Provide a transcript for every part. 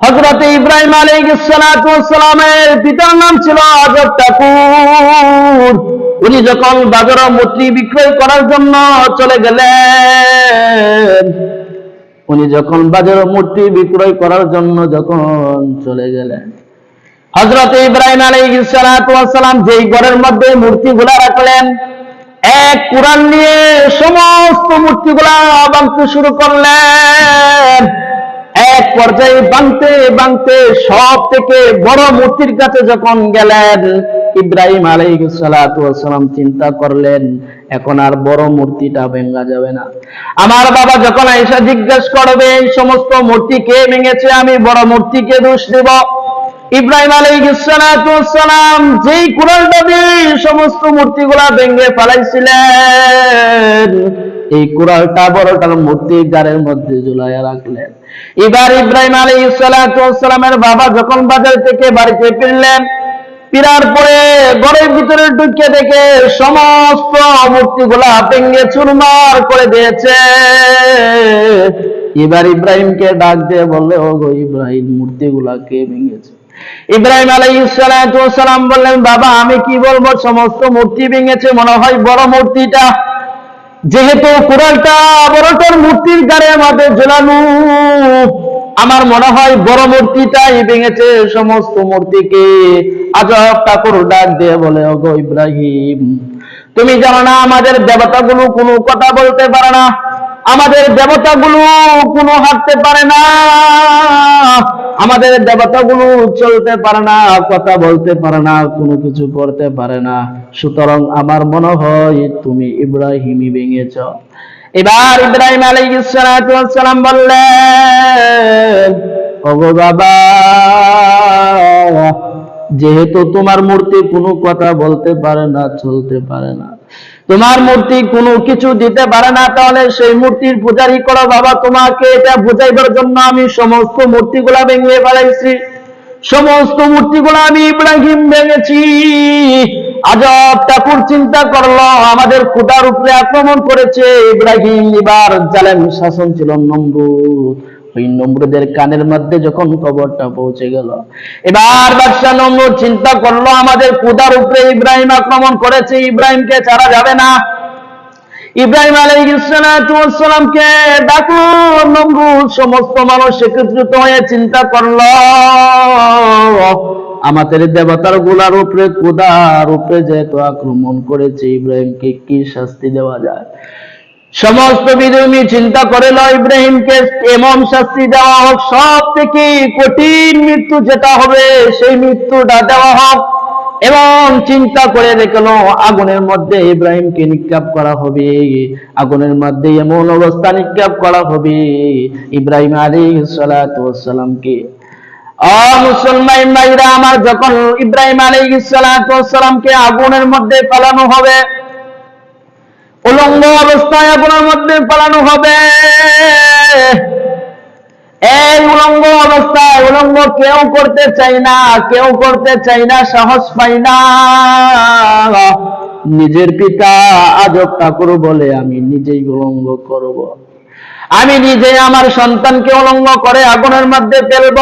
হযরত ইব্রাহিম আলাইহিস সালাতু ওয়াস সালামের পিতার নাম ছিল আজর ঠাকুর। উনি যখন বাজারে মূর্তি বিক্রয় করার জন্য চলে গেলেন, হযরত ইব্রাহিম আলাইহিস সালাতু ওয়াস সালাম যেই ঘরের মধ্যে মূর্তিগুলা রাখলেন, এক কুরআন নিয়ে সমস্ত মূর্তিগুলা ভাঙতে শুরু করলেন। এক পর্যায়ে ভাঙতে সব থেকে বড় মূর্তির কাছে যখন গেলেন, ইব্রাহিম আলাইহিস সালাতু ওয়াস সালাম চিন্তা করলেন, এখন আর বড় মূর্তিটা ভেঙা যাবে না। আমার বাবা যখন আয়েশা জিজ্ঞেস করবে এই সমস্ত মূর্তি কে ভেঙেছে, আমি বড় মূর্তিকে দোষ দেব। ইব্রাহিম আলাইহিস সালাতু ওয়াস সালাম যেই কুরআনটা দিয়ে সমস্ত মূর্তিগুলা ভেঙে ফেলাইছিলেন, এই কুরআনটা বড়টার মূর্তির গাড়ির মধ্যে ঝুলাইয়া রাখলেন। এবার ইব্রাহিম আলাইহিস সালাতু ওয়াস সালামের বাবা যখন বাজার থেকে বাড়িতে ফিরার পরে ঘরের ভিতরে ঢুকে দেখে সমস্ত মূর্তিগুলা ভেঙে চুরমার করে দিয়েছে। এবার ইব্রাহিমকে ডাক দিয়ে বললে, ও গো ইব্রাহিম, মূর্তিগুলা কে ভেঙেছে? ইব্রাহিম আলাইহিস সালাতু ওয়াস সালাম বললেন, বাবা আমি কি বলবো, সমস্ত মূর্তি ভেঙেছে, মনে হয় বড় মূর্তিটা, যেহেতু কুরআনটা বড়টার মূর্তির গাড়ির মধ্যে ঝুলানো, আমার মনে হয় বড় মূর্তিটাই ভেঙেছে সমস্ত মূর্তিকে। আজব ঠাকুর ডাক দিয়ে বলে, ওগো ইব্রাহিম, তুমি জানো না আমাদের দেবতাগুলো কোনো কথা বলতে পারে না, আমাদের দেবতাগুলো কোনো হাঁটতে পারে না, আমাদের দেবতাগুলো চলতে পারে না, কথা বলতে পারে না, কোনো কিছু করতে পারে না, সুতরাং আমার মনে হয় তুমি ইব্রাহিমই ভেঙেছ। এবার ইব্রাহিম আলাইহিস সালাতু ওয়াস সালাম বললেন, ওগো বাবা, যেহেতু তোমার মূর্তি কোনো কথা বলতে পারে না, চলতে পারে না, তোমার মূর্তি কোনো কিছু দিতে পারে না, তাহলে সেই মূর্তির পূজারি করো বাবা। তোমাকে এটা বুঝাইবার জন্য আমি সমস্ত মূর্তিগুলা ভেঙে ফেলাইছি, সমস্ত মূর্তিগুলা আমি ইব্রাহিম ভেঙেছি। আজব ঠাকুর চিন্তা করলো, আমাদের খোদার উপরে আক্রমণ করেছে ইব্রাহিম। এবার জালেম শাসন ছিল নমরুদ, ওই নমরুদের কানের মধ্যে যখন খবরটা পৌঁছে গেল, এবার বাদশা নমরুদ চিন্তা করলো, আমাদের খোদার উপরে ইব্রাহিম আক্রমণ করেছে, ইব্রাহিমকে ছাড়া যাবে না। ইব্রাহিম আলাইহিস সালাতু ওয়াস সালামকে ডাকলো নমরুদ, সমস্ত মানুষ একত্রিত হয়ে চিন্তা করলো, আমাদের দেবতার গুলার উপরে, খোদার উপরে যেহেতু আক্রমণ করেছে, ইব্রাহিমকে কি শাস্তি দেওয়া যায়। সমস্ত বিধর্মী চিন্তা করিল, ইব্রাহিমকে এমন শাস্তি দেওয়া হোক, সব থেকে কঠিন মৃত্যু যেটা হবে সেই মৃত্যুটা দেওয়া হোক। এবং চিন্তা করে দেখলো, আগুনের মধ্যে ইব্রাহিমকে নিক্ষেপ করা হবে, আগুনের মধ্যে এমন অবস্থা নিক্ষেপ করা হবে ইব্রাহিম আলাইহিস সালাতু ওয়াস সালামকে। মুসলমান ভাইরা আমার, যখন ইব্রাহিম আলাইহিস সালাতু ওয়াস সালামকে আগুনের মধ্যে ফেলানো হবে, উলঙ্গ অবস্থায় আগুনের মধ্যে ফেলানো হবে, এই উলঙ্গ অবস্থায়, উলঙ্গ কেউ করতে চাই না, সাহস পাই না। নিজের পিতা আজব ঠাকুর বলে, আমি নিজেই উলঙ্গ করব, আমি নিজে আমার সন্তানকে উলঙ্গ করে আগুনের মধ্যে ফেলব।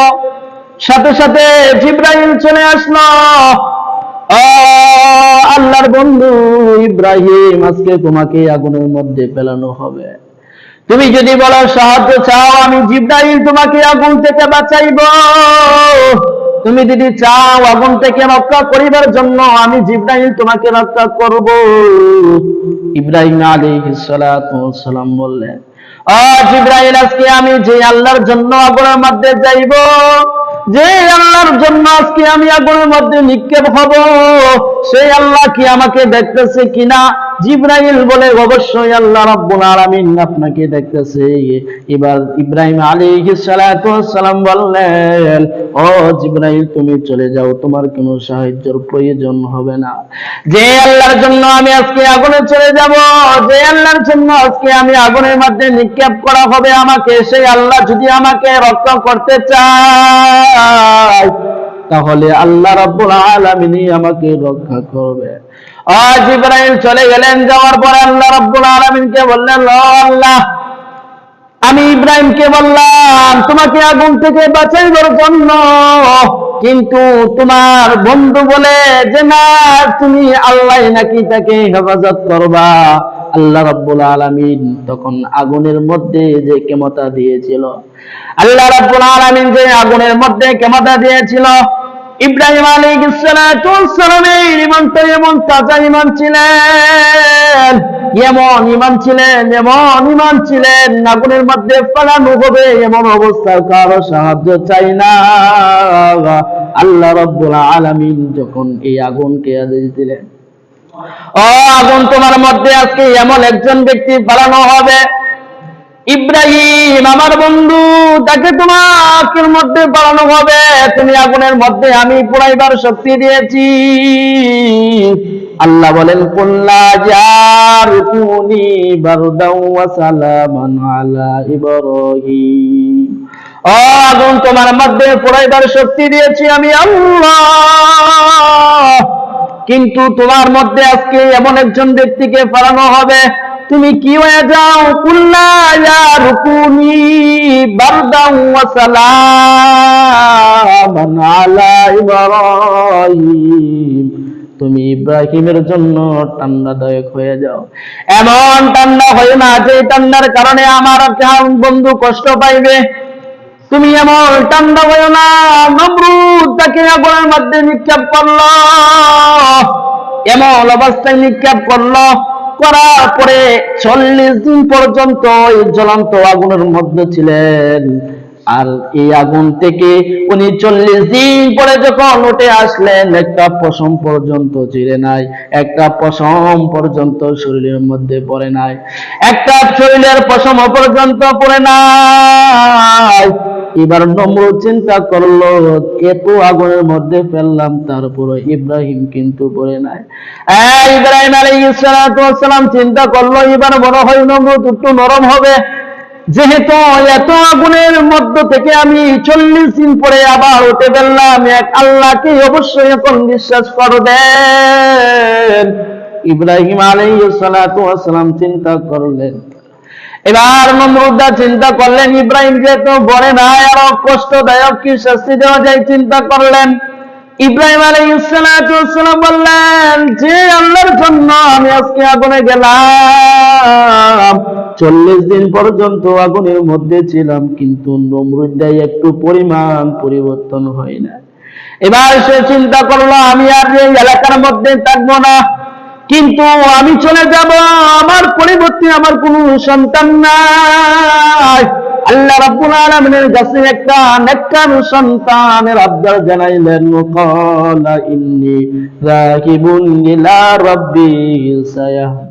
সাথে সাথে জিবরাইল চলে আসলো, আল্লাহর বন্ধু ইব্রাহিম, আজকে তোমাকে আগুনের মধ্যে ফেলানো হবে, তুমি যদি বলো সাহায্য চাও, আমি জিবরাইল তোমাকে আগুন থেকে বাঁচাইব। তুমি যদি চাও আগুন থেকে রক্ষা করিবার জন্য, আমি জিবরাইল তোমাকে রক্ষা করব। ইব্রাহিম আলাইহিস সালাতু ওয়াস সালাম বললেন, জিবরাইল, আজকে আমি যে আল্লাহর জন্য আগুনের মধ্যে যাইব, যে আল্লাহর জন্য আজকে আমি আগুনের মধ্যে নিক্ষেপ হব, সেই আল্লাহ কি আমাকে দেখতেছে কিনা? জিবরাইল বলে, অবশ্যই আল্লাহ রাব্বুল আলামিন আপনাকে দেখতেছে। এবার ইব্রাহিম আলাইহিস সালাতু ওয়াস সালাম বললেন, ও জিবরাইল, তুমি চলে যাও, তোমার কোনো সাহায্যের প্রয়োজন হবে না। যে আল্লাহর জন্য আমি আজকে আগুনে চলে যাব, যে আল্লাহর জন্য আজকে আমি আগুনের মধ্যে নিক্ষেপ করা হবে আমাকে, সেই আল্লাহ যদি আমাকে রক্ষা করতে চায়, তাহলে আল্লাহ রাব্বুল আলামিনই আমাকে রক্ষা করবে। জিবরাইল চলে গেলেন। যাওয়ার পরে আল্লাহ রাব্বুল আলামিনকে বললেন, আল্লাহ, আমি ইব্রাহিমকে বললাম তোমাকে আগুন থেকে বাঁচাইবার জন্য, কিন্তু তোমার বন্ধু বলে যে না তুমি আল্লাহ নাকি তাকে হেফাজত করবা। আল্লাহ রাব্বুল আলামিন তখন আগুনের মধ্যে যে ক্ষমতা দিয়েছিল, আল্লাহ রাব্বুল আলামিন যে আগুনের মধ্যে ক্ষমতা দিয়েছিল, ইব্রাহিম আলাইহিস সালাতু ওয়াস সালামের ঈমানটা এমন তাজা ঈমান ছিলেন, এমন ঈমান ছিলেন আগুনের মধ্যে ফেলানো হবে এমন অবস্থা কারো সাহায্য চাই না। আল্লাহ রাব্বুল আলামিন যখন এই আগুনকে আদেশ দিলেন, ও আগুন তোমার মধ্যে আজকে এমন একজন ব্যক্তি ফেলানো হবে, ইব্রাহিম আমার বন্ধু, তাকে তোমার মধ্যে বাড়ানো হবে, তুমি আগুনের মধ্যে আমি পুরাইবার শক্তি দিয়েছি। আল্লাহ বলেন কুল্লা জারকুনি বারদাও ওয়া সালামান আলা ইব্রাহিম, ও আগুন তোমার মধ্যে পুরাইবার শক্তি দিয়েছি আমি আল্লাহ, কিন্তু তোমার মধ্যে আজকে এমন একজন ব্যক্তিকে ফেলানো হবে, তুমি কি হয়ে যাও, কুল্লা রুকুনি বারদাও ওয়া সালামান আলা ইব্রাহিম, তুমি ইব্রাহিমের জন্য ঠান্ডাদায়ক হয়ে যাও। এমন ঠান্ডা হয় না যে ঠান্ডার কারণে আমার বন্ধু কষ্ট পাইবে, তুমি এমন ঠান্ডা হয়ে না। নমরুদ তাকে আগুনের মধ্যে নিক্ষেপ করলো, এমন অবস্থায় নিক্ষেপ করলো, করার পরে 40 দিন পর্যন্ত এই জ্বলন্ত আগুনের মধ্যে ছিলেন। আর এই আগুন থেকে উনি 40 দিন পরে যখন উঠে আসলেন, একটা পশম পর্যন্ত ছিঁড়ে নাই, একটা পশম পর্যন্ত শরীরের মধ্যে পড়ে নাই, একটা শরীরের পশম পর্যন্ত পড়ে নাই। এবার নমরুদ চিন্তা করলো এত আগুনের মধ্যে ফেললাম তারপরে ইব্রাহিম কিন্তু পড়ে নাই। ইব্রাহিম আলাইহিস সালাতু ওয়াস সালাম চিন্তা করলো এবার মনে হয় নমরুদ একটু নরম হবে, যেহেতু এত আগুনের মধ্য থেকে আমি 40 দিন পরে আবার উঠে ফেললাম, এক আল্লাহকে অবশ্যই এখন বিশ্বাস করবেন। ইব্রাহিম আলাইহিস সালাতু ওয়াস সালাম চিন্তা করলেন। এবার নমরুদা চিন্তা করলেন ইব্রাহিম যেহেতু বলে না আরো কষ্টদায়ক কি শাস্তি দেওয়া যায়, চিন্তা করলেন। ইব্রাহিম আলাইহিস সালাতু ওয়াস সালাম বললেন যে আল্লাহর জন্য আমি আজকে আগুনে গেলাম, 40 দিন পর্যন্ত আগুনের মধ্যে ছিলাম, কিন্তু নমরুদাই একটু পরিমাণ পরিবর্তন হয় না। এবার সে চিন্তা করলো আমি আর এই এলাকার মধ্যে থাকবো না, কিন্তু আমি চলে যাব, আমার পরিবর্তে আমার কোনো সন্তান নাই। আল্লাহ রাব্বুল আলামিনের কাছে একটা নেককার সন্তানের আবদার জানাইলেন, ক্বালা ইন্নী যাহিবুন ইলা রাব্বি সায়াহদিন।